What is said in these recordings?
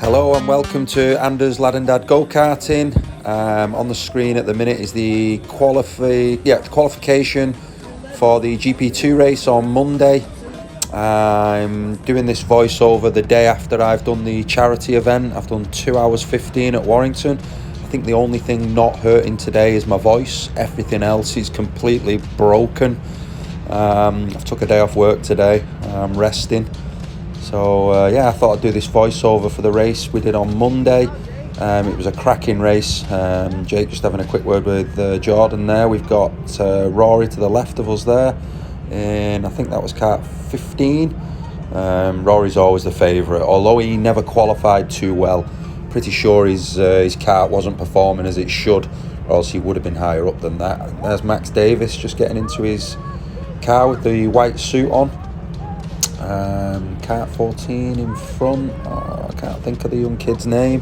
Hello and welcome to Anders Lad and Dad Go-Karting. On the screen at the minute is the qualification for the Gp2 race on Monday. I'm doing this voiceover the day after I've done the charity event. I've done 2 hours 15 at Warrington. I think the only thing not hurting today is my voice. Everything else is completely broken. I've took a day off work today. I'm resting. So I thought I'd do this voiceover for the race we did on Monday. It was a cracking race. Jake just having a quick word with Jordan there. We've got Rory to the left of us there, and I think that was kart 15. Rory's always the favourite, although he never qualified too well. Pretty sure his kart wasn't performing as it should, or else he would have been higher up than that. And there's Max Davis just getting into his car with the white suit on. Kart 14 in front. I can't think of the young kid's name.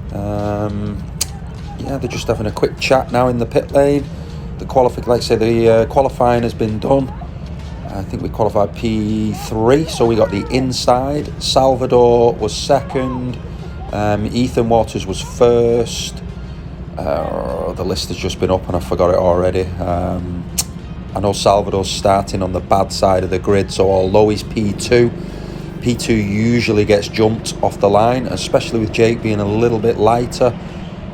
They're just having a quick chat now in the pit lane. The qualifying has been done. I think we qualified P3, so we got the inside. Salvador was second. Ethan Waters was first. The list has just been up and I forgot it already. I know Salvador's starting on the bad side of the grid, so although he's P2 usually gets jumped off the line, especially with Jake being a little bit lighter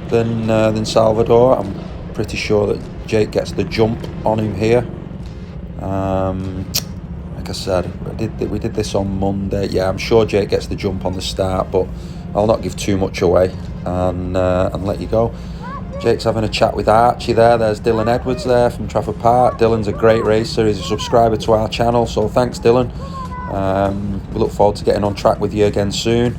than Salvador. I'm pretty sure that Jake gets the jump on him here. Like I said, we did this on Monday. Yeah, I'm sure Jake gets the jump on the start, but I'll not give too much away and let you go. Jake's having a chat with Archie there. There's Dylan Edwards there from Trafford Park. Dylan's a great racer. He's a subscriber to our channel, so thanks, Dylan. We look forward to getting on track with you again soon.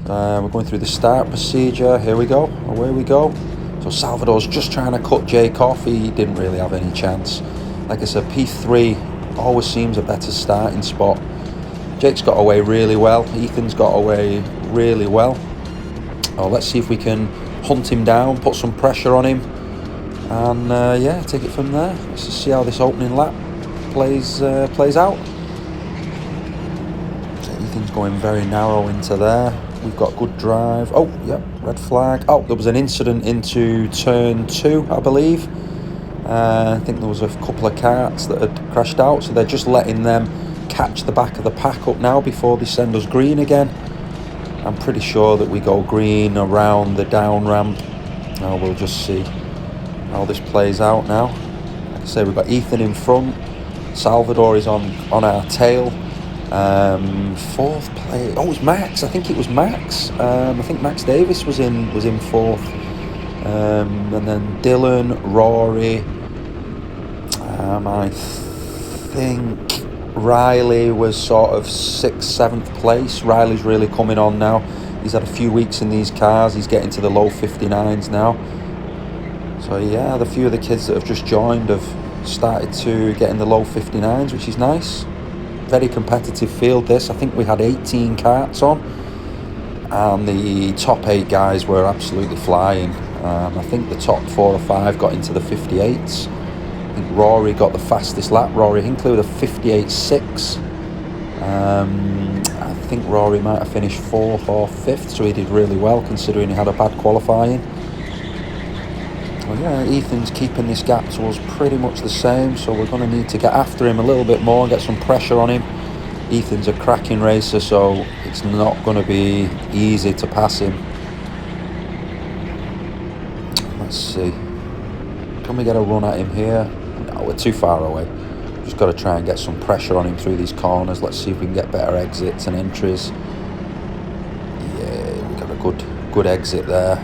We're going through the start procedure. Here we go. Away we go. So Salvador's just trying to cut Jake off. He didn't really have any chance. Like I said, P3 always seems a better starting spot. Jake's got away really well. Ethan's got away really well. Let's see if we can hunt him down, put some pressure on him, and take it from there. Let's just see how this opening lap plays out. So Ethan's going very narrow into there. We've got good drive. Oh, yep, red flag. Oh, there was an incident into turn 2, I believe. I think there was a couple of karts that had crashed out, so they're just letting them catch the back of the pack up now before they send us green again. I'm pretty sure that we go green around the down ramp. Now we'll just see how this plays out now. Like I say, we've got Ethan in front. Salvador is on our tail. Fourth place. Oh, it was Max. I think it was Max. I think Max Davis was in fourth. And then Dylan, Rory. I think Riley was sort of 6th, 7th place. Riley's really coming on now. He's had a few weeks in these cars. He's getting to the low 59s now. So yeah, the few of the kids that have just joined have started to get in the low 59s, which is nice. Very competitive field this. I think we had 18 karts on, and the top 8 guys were absolutely flying. I think the top 4 or 5 got into the 58s. I think Rory got the fastest lap. Rory Hinckley with a 58.6. I think Rory might have finished 4th or 5th, so he did really well considering he had a bad qualifying. Well, yeah, Ethan's keeping this gap to us pretty much the same, so we're going to need to get after him a little bit more and get some pressure on him. Ethan's a cracking racer, so it's not going to be easy to pass him. Let's see. Can we get a run at him here? No, we're too far away. Just got to try and get some pressure on him through these corners. Let's see if we can get better exits and entries. Yeah, we got a good exit there.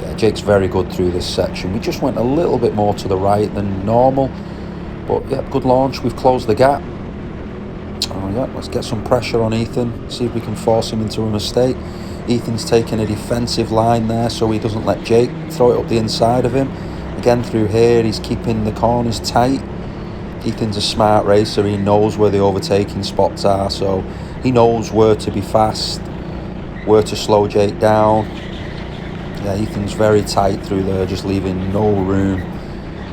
Yeah, Jake's very good through this section. We just went a little bit more to the right than normal. But yeah, good launch. We've closed the gap. Oh yeah, let's get some pressure on Ethan. See if we can force him into a mistake. Ethan's taking a defensive line there so he doesn't let Jake throw it up the inside of him. Again through here, he's keeping the corners tight. Ethan's a smart racer. He knows where the overtaking spots are, so he knows where to be fast, where to slow Jake down. Yeah, Ethan's very tight through there, just leaving no room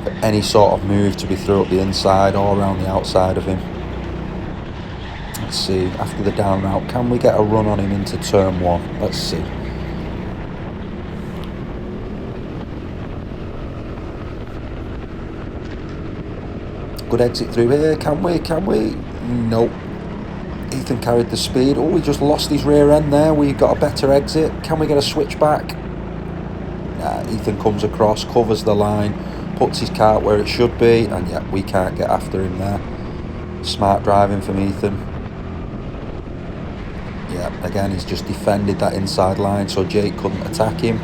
for any sort of move to be through up the inside or around the outside of him. Let's see, after the down route, can we get a run on him into turn 1? Let's see. Good exit through here, can we? Nope. Ethan carried the speed. Oh, we just lost his rear end there. We got a better exit. Can we get a switch back? Nah, Ethan comes across, covers the line, puts his kart where it should be, and yeah, we can't get after him there. Smart driving from Ethan. Yeah, again, he's just defended that inside line so Jake couldn't attack him.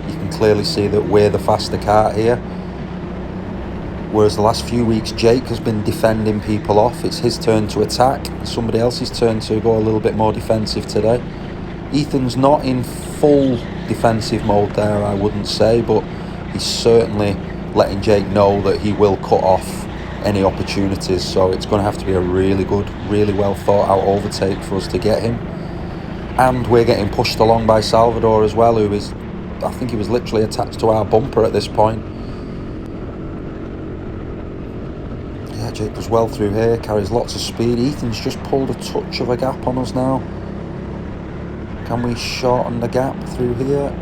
You can clearly see that we're the faster kart here. Whereas the last few weeks, Jake has been defending people off. It's his turn to attack. Somebody else's turn to go a little bit more defensive today. Ethan's not in full defensive mode there, I wouldn't say, but he's certainly letting Jake know that he will cut off any opportunities. So it's going to have to be a really good, really well thought out overtake for us to get him. And we're getting pushed along by Salvador as well, who is, I think he was literally attached to our bumper at this point. Yeah, Jake does well through here, carries lots of speed. Ethan's just pulled a touch of a gap on us now. Can we shorten the gap through here?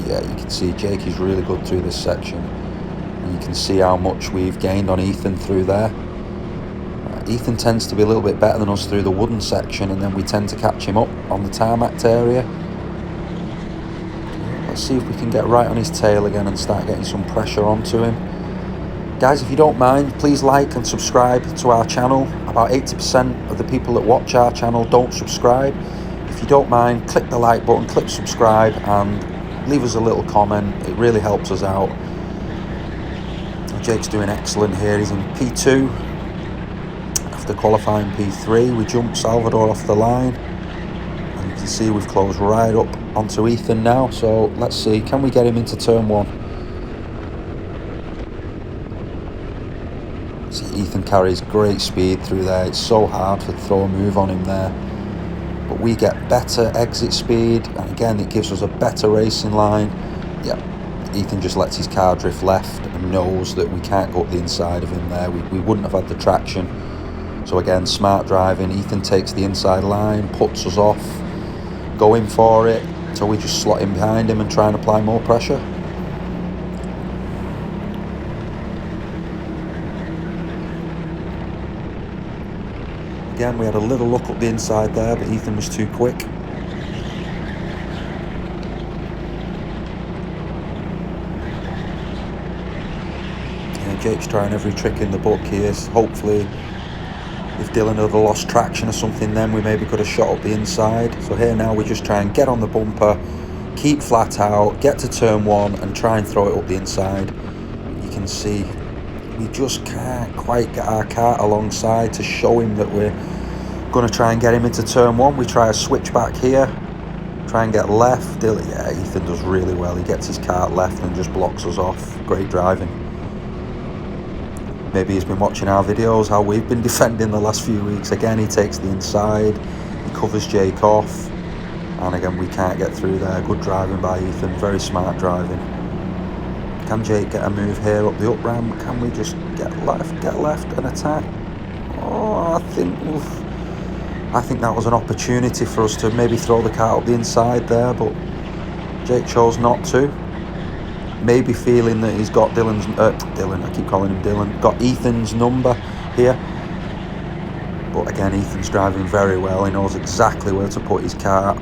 Yeah, you can see Jake is really good through this section. And you can see how much we've gained on Ethan through there. Ethan tends to be a little bit better than us through the wooden section, and then we tend to catch him up on the tarmac area. Let's see if we can get right on his tail again and start getting some pressure onto him. Guys, if you don't mind, please like and subscribe to our channel. About 80% of the people that watch our channel don't subscribe. If you don't mind, click the like button, click subscribe, and leave us a little comment. It really helps us out. Jake's doing excellent here. He's in P2 after qualifying P3. We jumped Salvador off the line, and you can see we've closed right up onto Ethan now. So let's see, can we get him into turn 1? See, Ethan carries great speed through there. It's so hard to throw a move on him there, but we get better exit speed, and again it gives us a better racing line. Yeah, Ethan just lets his car drift left and knows that we can't go up the inside of him there. We wouldn't have had the traction. So again, smart driving. Ethan takes the inside line, puts us off, going for it, so we just slot in behind him and try and apply more pressure. Again, we had a little look up the inside there, but Ethan was too quick. Yeah, Jake's trying every trick in the book here. Hopefully, if Dylan had lost traction or something, then we maybe could have shot up the inside. So here now we just try and get on the bumper, keep flat out, get to turn 1 and try and throw it up the inside. You can see we just can't quite get our kart alongside to show him that we're going to try and get him into turn 1. We try a switch back here, try and get left. Yeah, Ethan does really well. He gets his kart left and just blocks us off. Great driving. Maybe he's been watching our videos, how we've been defending the last few weeks. Again, he takes the inside, he covers Jake off, and again we can't get through there. Good driving by Ethan, very smart driving. Can Jake get a move here up the up ramp? Can we just get left and attack? Oh, I think that was an opportunity for us to maybe throw the kart up the inside there, but Jake chose not to. Maybe feeling that he's got I keep calling him Dylan, got Ethan's number here. But again, Ethan's driving very well. He knows exactly where to put his kart.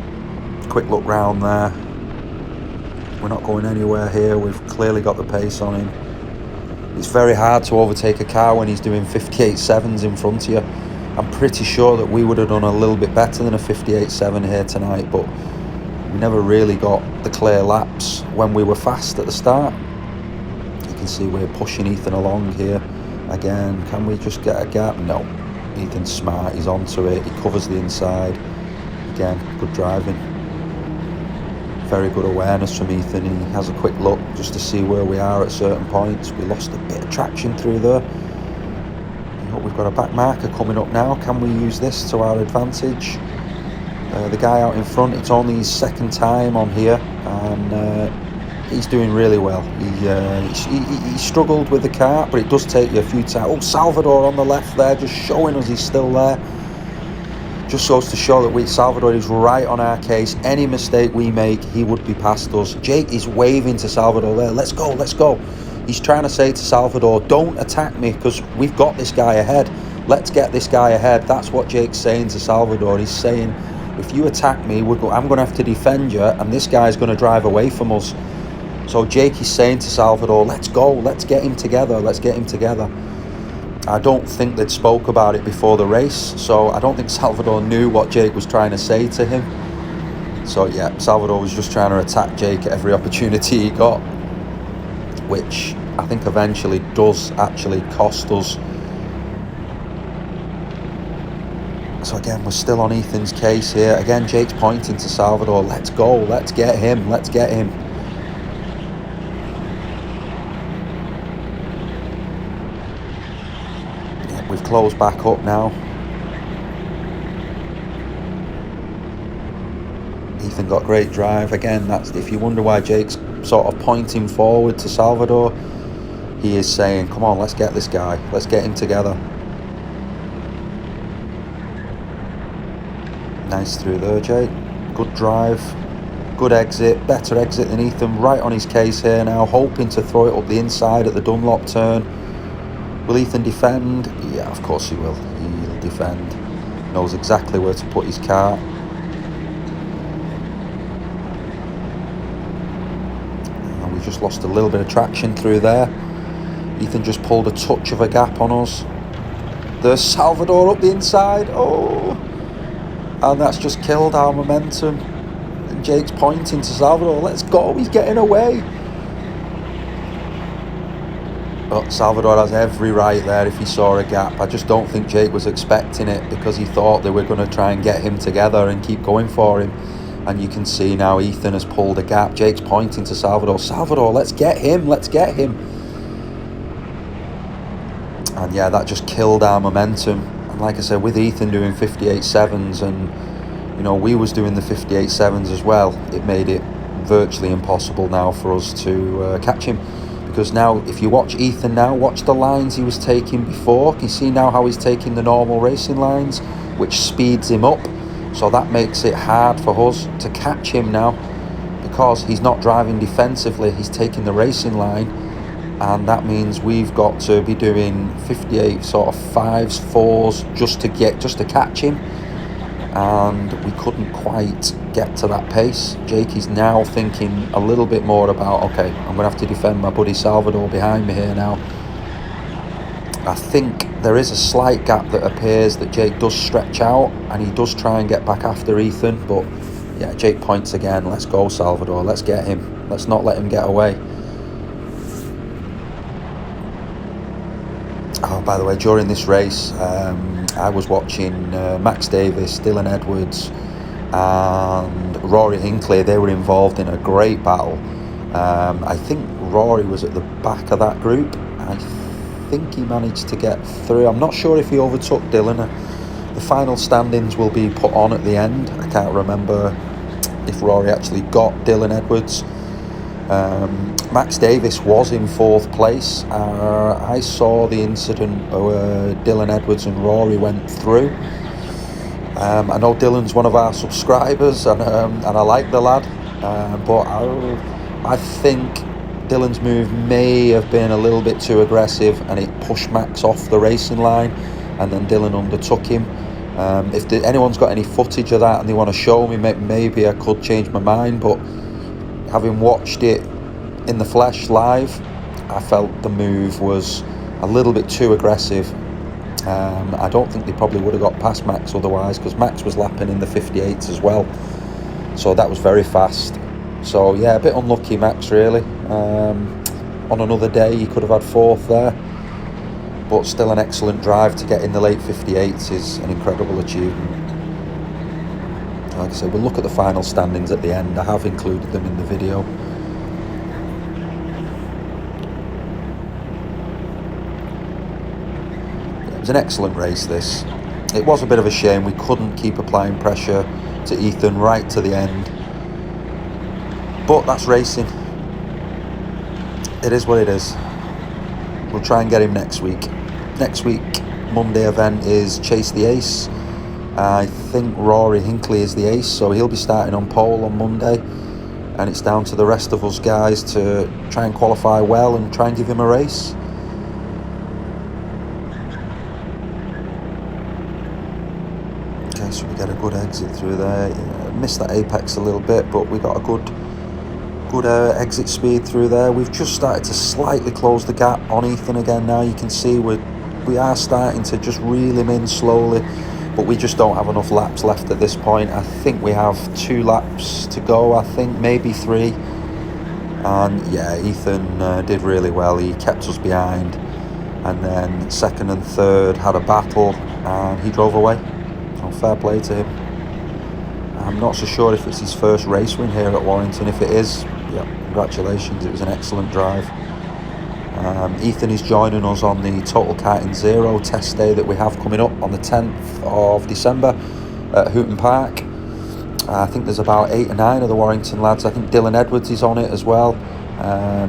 Quick look round there. We're not going anywhere here. We've clearly got the pace on him. It's very hard to overtake a car when he's doing 58.7s in front of you. I'm pretty sure that we would have done a little bit better than a 58.7 here tonight, but we never really got the clear laps when we were fast at the start. You can see we're pushing Ethan along here. Again, can we just get a gap? No. Ethan's smart, he's onto it, he covers the inside. Again, good driving. Very good awareness from Ethan. He has a quick look just to see where we are at certain points. We lost a bit of traction through there. We've got a back marker coming up now. Can we use this to our advantage? The guy out in front, it's only his second time on here, and he's doing really well. He struggled with the kart, but it does take you a few times. Oh, Salvador on the left there, just showing us he's still there. just goes to show that Salvador is right on our case. Any mistake we make, he would be past us. Jake is waving to Salvador there. Let's go, let's go. He's trying to say to Salvador, don't attack me because we've got this guy ahead. Let's get this guy ahead. That's what Jake's saying to Salvador. He's saying, if you attack me, I'm going to have to defend you, and this guy's going to drive away from us. So Jake is saying to Salvador, let's go, let's get him together, let's get him together. I don't think they'd spoke about it before the race, so I don't think Salvador knew what Jake was trying to say to him. So yeah, Salvador was just trying to attack Jake at every opportunity he got, which I think eventually does actually cost us. So again, we're still on Ethan's case here. Again, Jake's pointing to Salvador, let's go, let's get him, let's get him. Yeah, we've closed back up now. Ethan got great drive. Again, that's if you wonder why Jake's sort of pointing forward to Salvador, he is saying, come on, let's get this guy, let's get him together. Nice through there, Jake. Good drive, good exit, better exit than Ethan. Right on his case here now, hoping to throw it up the inside at the Dunlop turn. Will Ethan defend? Yeah, of course he will. He'll defend. Knows exactly where to put his car. And we just lost a little bit of traction through there. Ethan just pulled a touch of a gap on us. There's Salvador up the inside. Oh! And that's just killed our momentum. And Jake's pointing to Salvador, let's go, he's getting away. But Salvador has every right there if he saw a gap. I just don't think Jake was expecting it because he thought they were going to try and get him together and keep going for him. And you can see now Ethan has pulled a gap. Jake's pointing to Salvador, Salvador, let's get him, let's get him. And yeah, that just killed our momentum. Like I said, with Ethan doing 58.7s and, you know, we was doing the 58.7s as well, it made it virtually impossible now for us to catch him. Because now, if you watch Ethan now, watch the lines he was taking before. You see now how he's taking the normal racing lines, which speeds him up. So that makes it hard for us to catch him now because he's not driving defensively, he's taking the racing line. And that means we've got to be doing 58 sort of 5s, 4s just to catch him. And we couldn't quite get to that pace. Jake is now thinking a little bit more about, okay, I'm going to have to defend my buddy Salvador behind me here now. I think there is a slight gap that appears that Jake does stretch out and he does try and get back after Ethan. But yeah, Jake points again, let's go Salvador, let's get him. Let's not let him get away. Oh, by the way, during this race, I was watching Max Davis, Dylan Edwards and Rory Hinckley. They were involved in a great battle. I think Rory was at the back of that group. I think he managed to get through. I'm not sure if he overtook Dylan. The final standings will be put on at the end. I can't remember if Rory actually got Dylan Edwards. Max Davis was in 4th place. I saw the incident where Dylan Edwards and Rory went through. I know Dylan's one of our subscribers and I like the lad, but I think Dylan's move may have been a little bit too aggressive and it pushed Max off the racing line and then Dylan undertook him. If anyone's got any footage of that and they want to show me, maybe I could change my mind, but having watched it in the flesh live, I felt the move was a little bit too aggressive. I don't think they probably would have got past Max otherwise because Max was lapping in the 58s as well. So that was very fast. So yeah, a bit unlucky Max really. On another day he could have had 4th there. But still an excellent drive to get in the late 58s is an incredible achievement. Like I said, we'll look at the final standings at the end. I have included them in the video. It was an excellent race this. It was a bit of a shame we couldn't keep applying pressure to Ethan right to the end. But that's racing. It is what it is. We'll try and get him next week. Next week, Monday event is Chase the Ace. I think Rory Hinckley is the ace, so he'll be starting on pole on Monday, and it's down to the rest of us guys to try and qualify well and try and give him a race. Okay, so we get a good exit through there. Yeah, missed that apex a little bit, but we got a good exit speed through there. We've just started to slightly close the gap on Ethan again now. You can see we are starting to just reel him in slowly, but we just don't have enough laps left at this point. I think we have 2 laps to go, I think maybe 3. And yeah, Ethan did really well. He kept us behind, and then second and third had a battle and he drove away. So fair play to him. I'm not so sure if it's his first race win here at Warrington. If it is, yeah, congratulations, it was an excellent drive. Ethan is joining us on the Total Karting Zero test day that we have coming up on the 10th of December at Hooton Park. I think there's about 8 or 9 of the Warrington lads. I think Dylan Edwards is on it as well.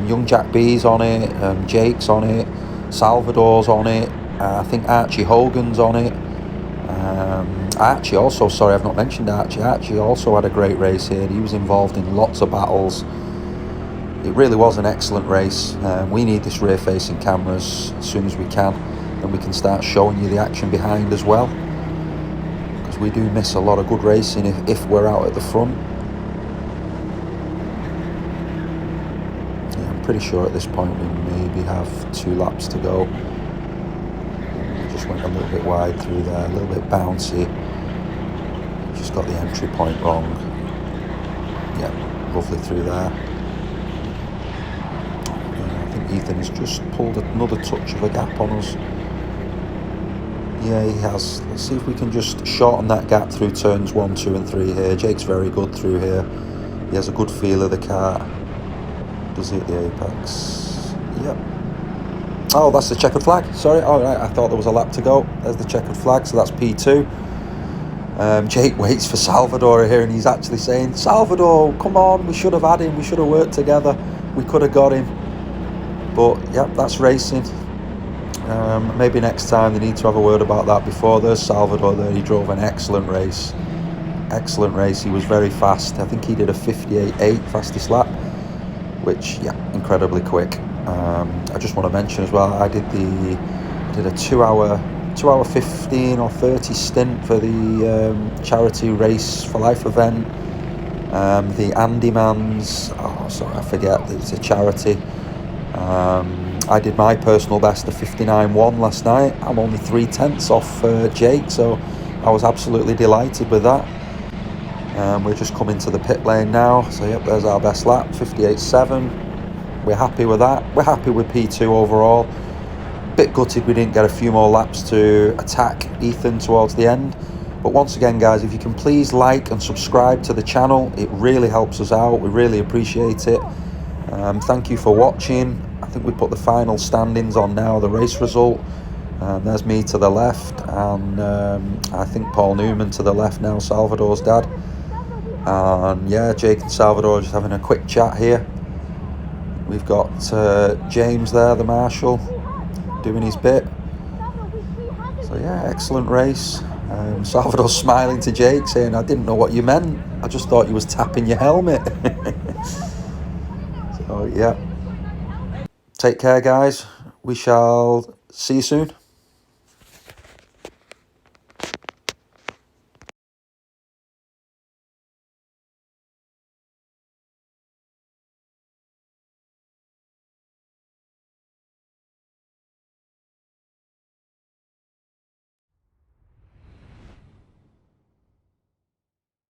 Young Jack B's on it. Jake's on it. Salvador's on it. I think Archie Hogan's on it. Archie also, sorry I've not mentioned Archie. Archie also had a great race here. He was involved in lots of battles. It really was an excellent race. We need this rear facing cameras as soon as we can, and we can start showing you the action behind as well, because we do miss a lot of good racing if we're out at the front. Yeah, I'm pretty sure at this point we maybe have 2 laps to go. We just went a little bit wide through there, a little bit bouncy. Just got the entry point wrong. Yeah, lovely through there. I think Ethan has just pulled another touch of a gap on us. Yeah, he has. Let's see if we can just shorten that gap through turns 1, 2 and 3 here. Jake's very good through here. He has a good feel of the car. Does he at the apex? Yep. Oh, that's the checkered flag. Sorry. All right, I thought there was a lap to go. There's the checkered flag, so that's P2. Jake waits for Salvador here, and he's actually saying, Salvador, come on, we should have had him, we should have worked together, we could have got him. But yep, that's racing. Maybe next time they need to have a word about that before. There's Salvador there. He drove an excellent race. Excellent race. He was very fast. I think he did a 58.8 fastest lap, which, yeah, incredibly quick. I just want to mention as well, I did a 2 hour 15 or 30 stint for the charity Race for Life event. The Andy Man's, oh sorry, I forget, it's a charity. I did my personal best of 59.1 last night. I'm only 3/10 off Jake, so I was absolutely delighted with that. We're just coming to the pit lane now, so yep, there's our best lap, 58.7. We're happy with that. We're happy with P2 overall. Bit gutted we didn't get a few more laps to attack Ethan towards the end. But once again, guys, if you can please like and subscribe to the channel, it really helps us out. We really appreciate it. Thank you for watching. I think we put the final standings on now, the race result. There's me to the left, and I think Paul Newman to the left now, Salvador's dad. And yeah, Jake and Salvador just having a quick chat here. We've got James there, the marshal, doing his bit. So yeah, excellent race. Salvador's smiling to Jake, saying, I didn't know what you meant. I just thought you was tapping your helmet. So yeah. Take care, guys. We shall see you soon.